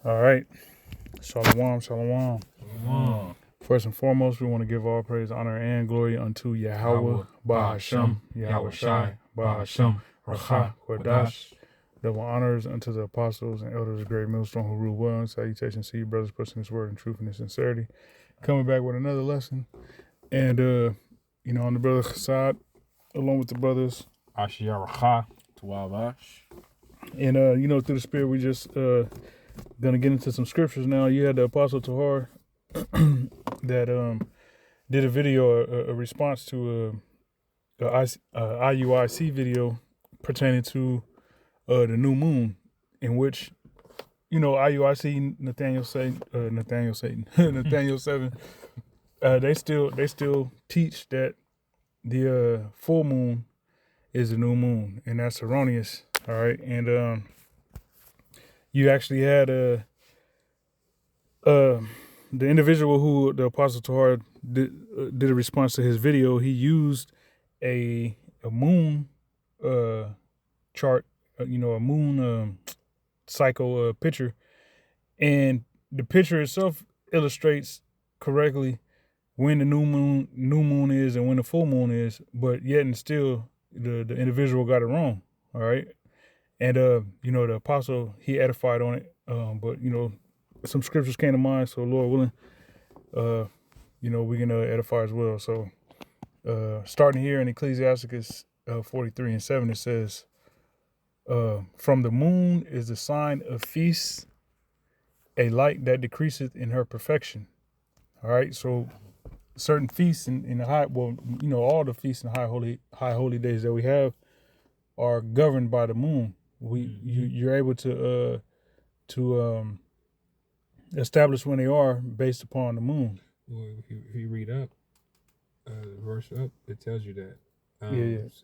All right. Shalom, shalom. Shalom. First and foremost, we want to give all praise, honor, and glory unto Yahweh, Bahashem, Yahweh Shai, Bahashem, Racha, Kodash. Double honors unto the apostles and elders of Great Millstone who rule well, and salutations to you, brothers, pushing this word in truth and in sincerity. Coming back with another lesson. And, on the brother Hassad, along with the brothers. Ashia Racha, Tuavash. And, through the Spirit, we just going to get into some scriptures now. You had the Apostle Tahar that did a video, a response to a IUIC video pertaining to the new moon, in which, IUIC, Nathaniel 7, they still teach that the full moon is the new moon, and that's erroneous. All right, and you actually had the individual who the Apostle Tahar did a response to his video. He used a moon chart, a moon cycle picture, and the picture itself illustrates correctly when the new moon is and when the full moon is, but yet and still the individual got it wrong. All right, and the apostle, he edified on it, but some scriptures came to mind, so Lord willing, we can edify as well. So starting here in Ecclesiasticus 43:7, it says, from the moon is the sign of feast, a light that decreaseth in her perfection. All right, so certain feasts in the high, all the feasts and high holy days that we have are governed by the moon. You're able to establish when they are based upon the moon. Well, if you read up, verse up, it tells you that.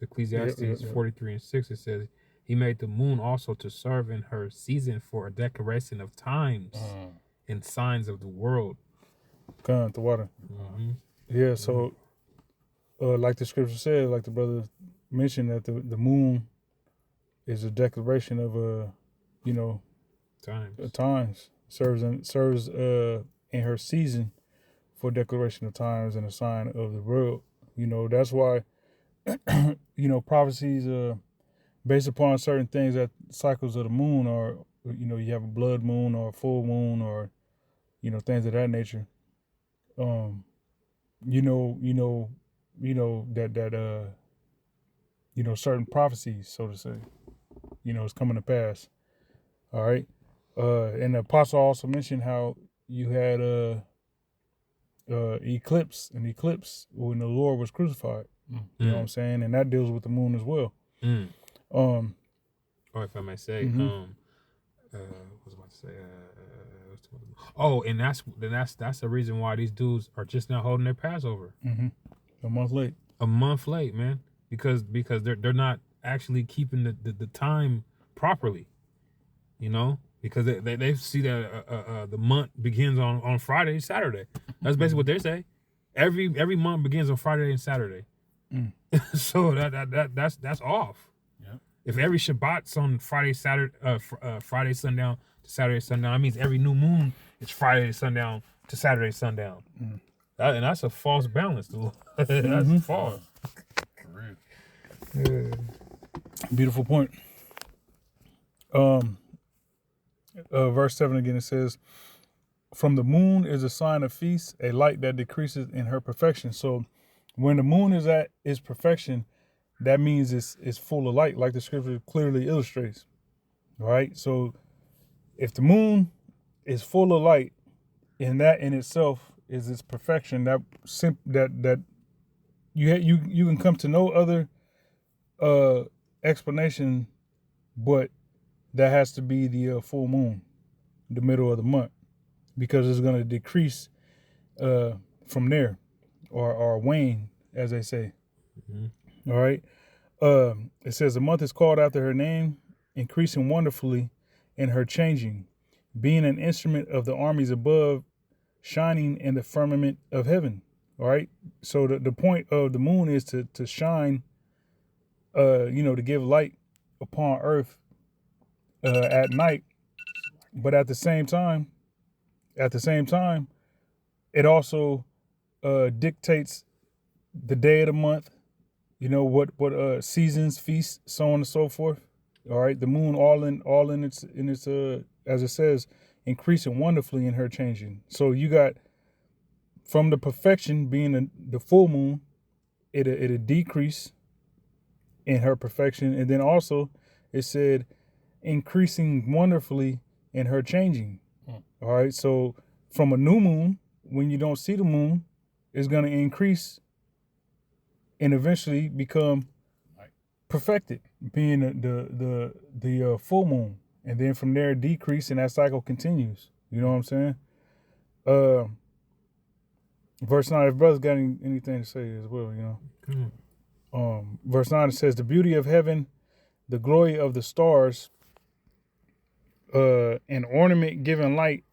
Ecclesiastes 43:6, it says, he made the moon also to serve in her season for a declaration of times and signs of the world. Come the water. Yeah, so like the scripture said, like the brother mentioned, that the moon is a declaration of times. Serves in her season for declaration of times and a sign of the world. That's why prophecies based upon certain things, that cycles of the moon, or you have a blood moon or a full moon, or things of that nature. Certain prophecies, so to say, is coming to pass. All right. And the apostle also mentioned how you had eclipse when the Lord was crucified. You know what I'm saying? And that deals with the moon as well. Or if I may say, what was I about to say? And that's the reason why these dudes are just now holding their Passover. A month late, man, because they're not actually keeping the time properly, because they see that the month begins on Friday, Saturday. That's basically what they say. Every month begins on Friday and Saturday. So that's off. Yeah. If every Shabbat's on Friday, Saturday, Friday sundown to Saturday sundown, that means every new moon is Friday sundown to Saturday sundown. And that's a false balance. That's false. Yeah. Beautiful point. Verse 7 again, it says, from the moon is a sign of feast, a light that decreases in her perfection. So when the moon is at its perfection, that means it's full of light, like the scripture clearly illustrates. All right. So if the moon is full of light, and that in itself is its perfection, that you can come to no other explanation, but that has to be the full moon, the middle of the month, because it's going to decrease from there, or wane, as they say. All right. It says the month is called after her name, increasing wonderfully in her changing, being an instrument of the armies above, shining in the firmament of heaven. All right. So the point of the moon is to shine, to give light upon earth at night, But at the same time, it also dictates the day of the month. You know what seasons, feasts, so on and so forth. All right, the moon all in its as it says, increasing wonderfully in her changing. So you got from the perfection being the full moon, it'll decrease in her perfection, and then also it said increasing wonderfully in her changing. All right, so from a new moon, when you don't see the moon, it's going to increase and eventually become perfected, being the full moon, and then from there decrease, and that cycle continues. You know what I'm saying? Verse 9. If brothers got anything to say as well, you know. Verse 9, it says, the beauty of heaven, the glory of the stars, an ornament giving light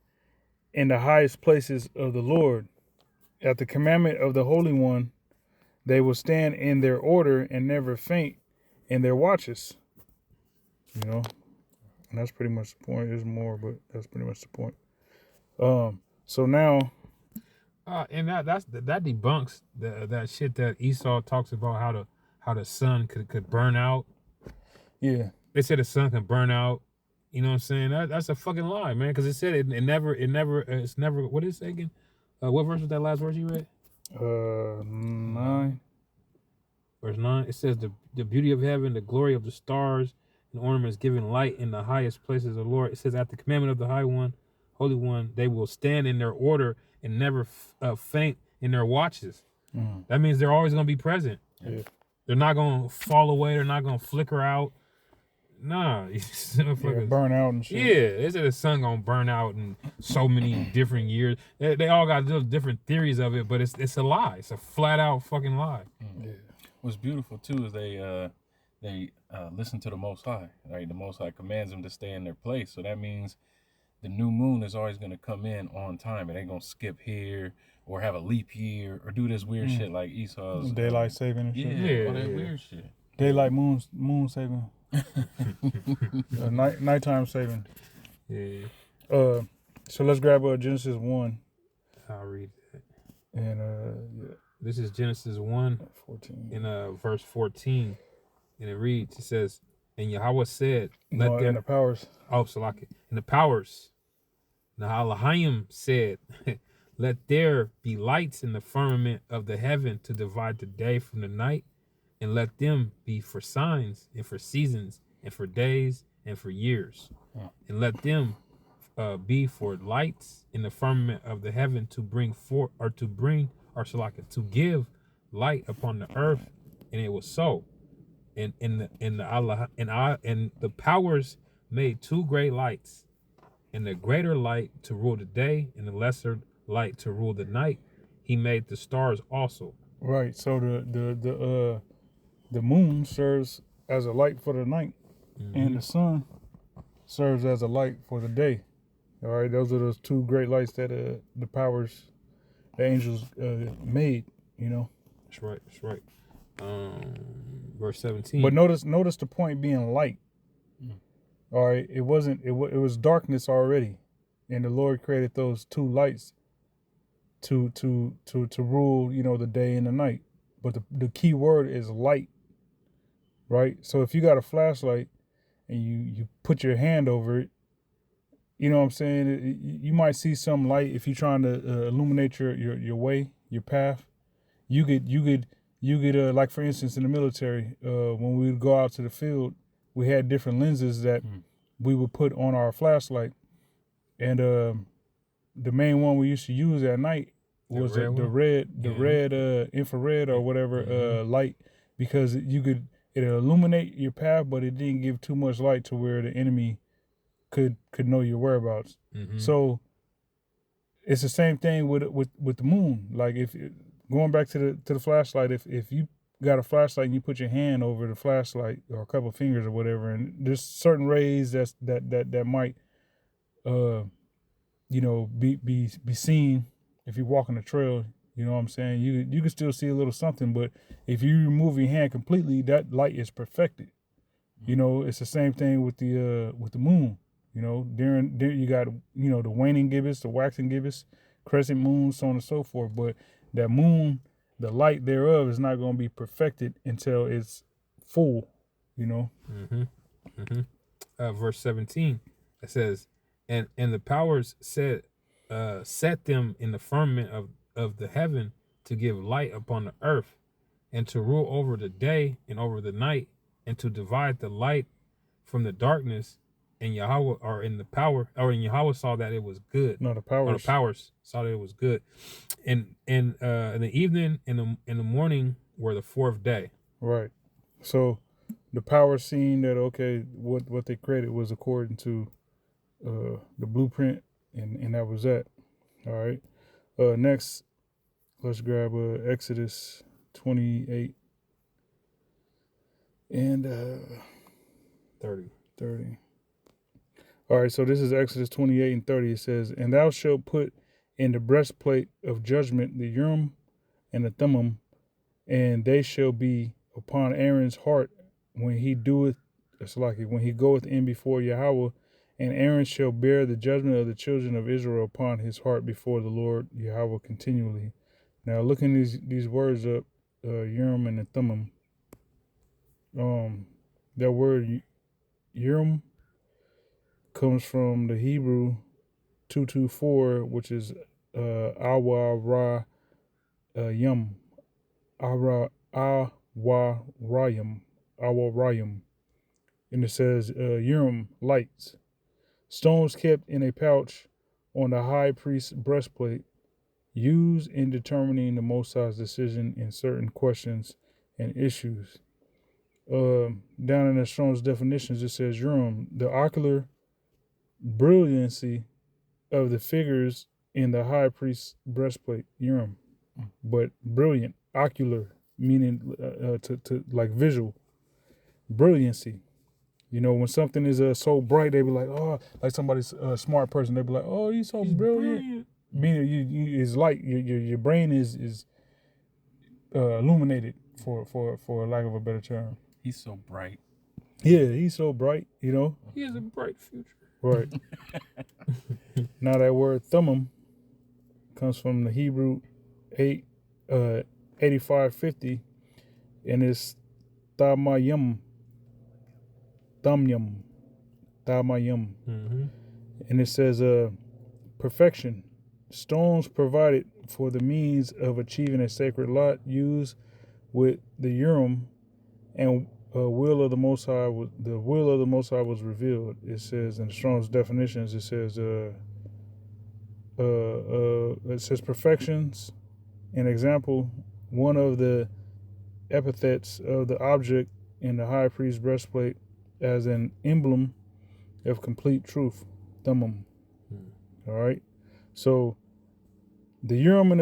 in the highest places of the Lord. At the commandment of the Holy One, they will stand in their order and never faint in their watches. You know, and that's pretty much the point. There's more, but that's pretty much the point. So now, and that debunks that shit that Esau talks about how the sun could burn out. Yeah, they said the sun can burn out. You know what I'm saying? That's a fucking lie, man. Because it said it's never. What did it say again? What verse was that last verse you read? 9. Verse 9. It says the beauty of heaven, the glory of the stars, and ornaments giving light in the highest places of the Lord. It says at the commandment of the Holy One, they will stand in their order and never faint in their watches. That means they're always going to be present. Yeah. They're not going to fall away. They're not going to flicker out. Nah, Burn out and shit. Yeah, they said the sun gonna burn out in so many different years. They all got little different theories of it, but it's a lie. It's a flat out fucking lie. Yeah. What's beautiful too is they listen to the Most High. Right, the Most High commands them to stay in their place. So that means the new moon is always gonna come in on time. It ain't gonna skip here or have a leap year or do this weird shit like Esau's Daylight saving and shit. Yeah, all that weird shit. Daylight moon saving. Nighttime saving. Yeah. So let's grab Genesis 1. I'll read that. And This is Genesis 1 14. in verse 14. And it reads, it says, and Yahweh said, let and the powers. Oh, Salaki. And the powers. Nahalahaim said, let there be lights in the firmament of the heaven to divide the day from the night, and let them be for signs and for seasons and for days and for years. And let them be for lights in the firmament of the heaven to give light upon the earth. And it was so. And the powers made two great lights, and the greater light to rule the day, and the lesser light to rule the night. He made the stars also. Right. So the moon serves as a light for the night, and the sun serves as a light for the day. All right. Those are those two great lights that the powers, the angels made. You know. That's right. That's right. Verse 17. But notice the point being light. All right, it wasn't. It was darkness already, and the Lord created those two lights to rule, you know, the day and the night. But the key word is light, right? So if you got a flashlight and you put your hand over it, you know what I'm saying? You might see some light if you're trying to illuminate your way, your path. You could like, for instance, in the military, when we would go out to the field, we had different lenses that we would put on our flashlight, and the main one we used to use at night was the red infrared or whatever light, because it illuminate your path, but it didn't give too much light to where the enemy could know your whereabouts. So it's the same thing with the moon. Like, if going back to the flashlight, if you got a flashlight and you put your hand over the flashlight or a couple of fingers or whatever, and there's certain rays that might you know, be seen if you walk on the trail. You know what I'm saying? You can still see a little something, but if you remove your hand completely, that light is perfected. You know, it's the same thing with the moon. You know, during you got, you know, the waning gibbous, the waxing gibbous, crescent moon, so on and so forth. But that moon, the light thereof is not going to be perfected until it's full. You know. Verse 17, it says, and the powers set them in the firmament of the heaven to give light upon the earth, and to rule over the day and over the night, and to divide the light from the darkness. And Yahweh, and Yahweh saw that it was good. No, the powers. The powers saw that it was good. And in the evening and in the morning were the fourth day. Right. So the powers seen that, okay, what they created was according to the blueprint, and that was that. All right. Next, let's grab Exodus 28 and 30. All right, so this is Exodus 28 and 30. It says, and thou shalt put in the breastplate of judgment the Urim and the Thummim, and they shall be upon Aaron's heart when he doeth, when he goeth in before Yahweh, and Aaron shall bear the judgment of the children of Israel upon his heart before the Lord Yahweh continually. Now, looking these words up, Urim and the Thummim, that word Urim comes from the Hebrew 224, which is Awa Ra Yum, Awa Rayum, and it says Urim, lights, stones kept in a pouch on the high priest's breastplate, used in determining the Most High's decision in certain questions and issues. Down in the Strong's definitions, it says Urim, the ocular brilliancy of the figures in the high priest's breastplate, Urim, but brilliant, ocular, meaning to like visual, brilliancy. You know, when something is so bright, they be like, oh, like somebody's a smart person, they be like, oh, he's so brilliant. Meaning, you is light. Your brain is illuminated, for lack of a better term. He's so bright. Yeah, he's so bright. You know, he has a bright future. Right. Now that word Thummim comes from the Hebrew 8550, and it's Thamayim. And it says perfection, stones provided for the means of achieving a sacred lot, used with the Urim, and will of the Most High. The will of the Most High was revealed. It says in the Strong's definitions. It says perfections. An example, one of the epithets of the object in the high priest's breastplate as an emblem of complete truth. Thummim. All right. So the Urim and the